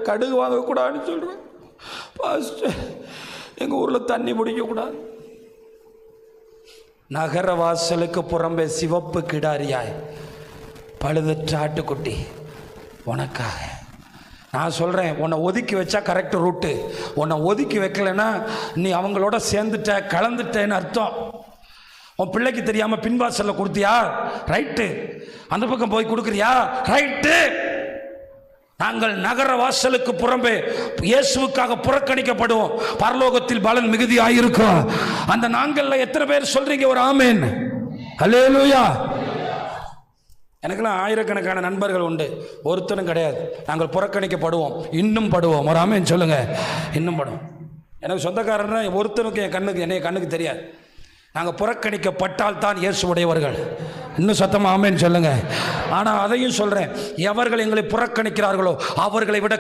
கடுகு வாங்கக்கூடாதுன்னு சொல்கிறேன். பாஸ்டர், எங்கள் ஊரில் தண்ணி பிடிக்கக்கூடாது. நகர வாசலுக்கு புறம்பே சிவப்பு கிடாரியாய் பழுதற்ற ஆட்டுக்குட்டி உனக்காக. நான் சொல்கிறேன், உன்னை ஒதுக்கி வச்சா கரெக்ட் ரூட்டு. உன்னை ஒதுக்கி வைக்கலைன்னா நீ அவங்களோட சேர்ந்துட்ட, கலந்துட்டேன்னு அர்த்தம். உன் பிள்ளைக்கு தெரியாமல் பின்வாசலில் கொடுத்தியா, ரைட்டு. அந்த பக்கம் போய் கொடுக்குறியா, ரைட்டு. நாங்கள் நகர வாசலுக்கு புறம்பே இயேசுவுக்காக புறக்கணிக்கப்படுவோம், பரலோகத்தில் பலன் மிகுதியாயிருக்கும். அந்த நாங்கள்ல எத்தனை பேர் சொல்றீங்க ஒரு ஆமேன்? அல்லேலூயா. எனக்கெல்லாம் ஆயிரக்கணக்கான நண்பர்கள் உண்டு, ஒருத்தரும் கிடையாது நாங்கள் புறக்கணிக்கப்படுவோம், இன்னும் படுவோம். ஒரு ஆமேன் சொல்லுங்க. இன்னும் படுவோம். எனக்கு சொந்தக்காரன்னா ஒருத்தனுக்கு என்னைய கண்ணுக்கு தெரியாது. நாங்கள் புறக்கணிக்கப்பட்டால் தான் இயேசுவுடையவர்கள். இன்னும் சத்தமாக ஆமேன்னு சொல்லுங்க. ஆனால் அதையும் சொல்கிறேன், எவர்கள் எங்களை புறக்கணிக்கிறார்களோ அவர்களை விட